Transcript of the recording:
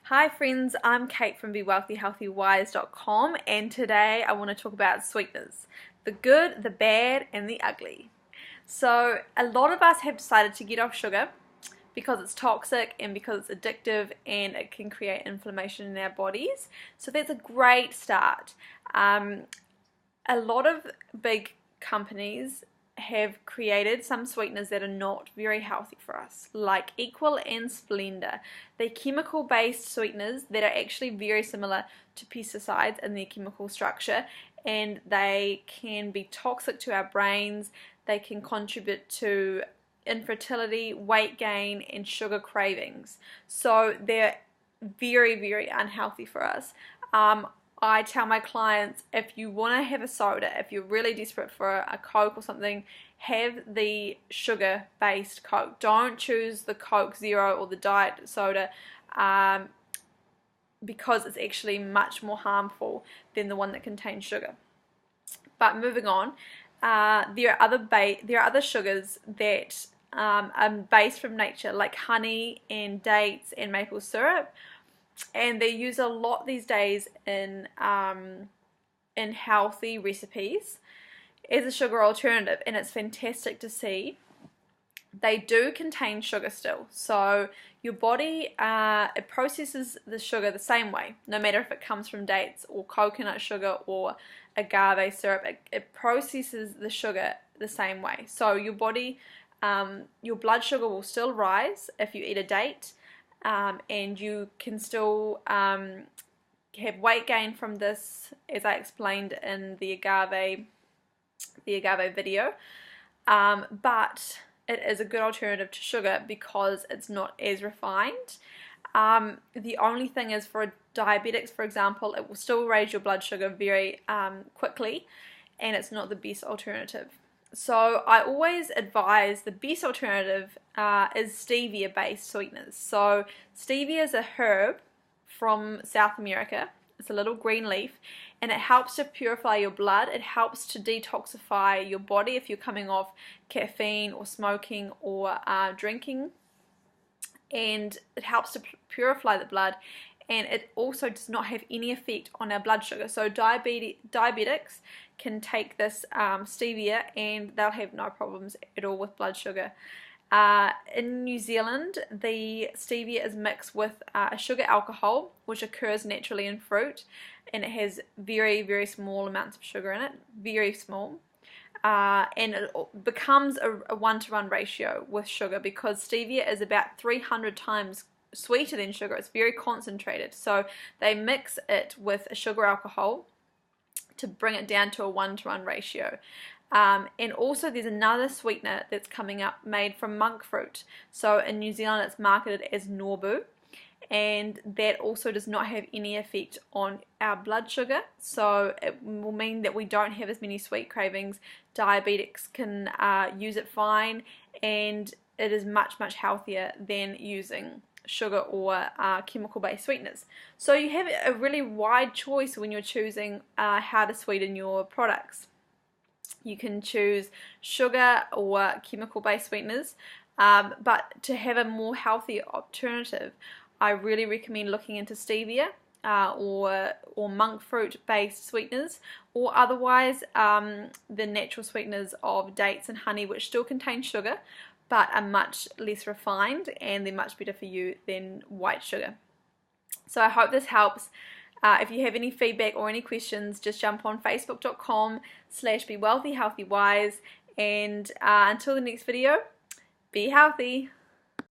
Hi friends, I'm Kate from BeWealthyHealthyWise.com, and today I want to talk about sweeteners. The good, the bad, and the ugly. So a lot of us have decided to get off sugar because it's toxic and because it's addictive and it can create inflammation in our bodies. So that's a great start. A lot of big companies have created some sweeteners that are not very healthy for us, like Equal and Splenda. They're chemical-based sweeteners that are actually very similar to pesticides in their chemical structure, and they can be toxic to our brains. They can contribute to infertility, weight gain, and sugar cravings. So they're very, very unhealthy for us. I tell my clients, if you want to have a soda, if you're really desperate for a Coke or something, have the sugar-based Coke. Don't choose the Coke Zero or the diet soda because it's actually much more harmful than the one that contains sugar. But moving on, there are other sugars that are based from nature, like honey and dates and maple syrup. And they're used a lot these days in healthy recipes as a sugar alternative, and it's fantastic to see. They do contain sugar still, so your body it processes the sugar the same way, no matter if it comes from dates or coconut sugar or agave syrup. It processes the sugar the same way. So your body, your blood sugar will still rise if you eat a date. And you can still have weight gain from this, as I explained in the agave video, but it is a good alternative to sugar because it's not as refined. The only thing is, for diabetics, for example, it will still raise your blood sugar very quickly, and it's not the best alternative. So I always advise the best alternative is stevia-based sweeteners. So stevia is a herb from South America. It's a little green leaf, and it helps to purify your blood. It helps to detoxify your body if you're coming off caffeine or smoking or drinking, and it helps to purify the blood. And it also does not have any effect on our blood sugar. So diabetics can take this stevia and they'll have no problems at all with blood sugar. In New Zealand, the stevia is mixed with a sugar alcohol, which occurs naturally in fruit, and it has very, very small amounts of sugar in it, very small. And it becomes a one-to-one ratio with sugar because stevia is about 300 times sweeter than sugar. It's very concentrated, so they mix it with a sugar alcohol to bring it down to a one-to-one ratio. And also there's another sweetener that's coming up made from monk fruit. So in New Zealand it's marketed as Norbu, and that also does not have any effect on our blood sugar, so it will mean that we don't have as many sweet cravings. Diabetics can use it fine, and it is much, much healthier than using sugar or chemical-based sweeteners. So you have a really wide choice when you're choosing how to sweeten your products. You can choose sugar or chemical-based sweeteners, but to have a more healthy alternative, I really recommend looking into stevia or monk fruit-based sweeteners, or otherwise the natural sweeteners of dates and honey, which still contain sugar but are much less refined, and they're much better for you than white sugar. So I hope this helps. If you have any feedback or any questions, just jump on facebook.com/BeWealthyHealthyWise, and until the next video, be healthy.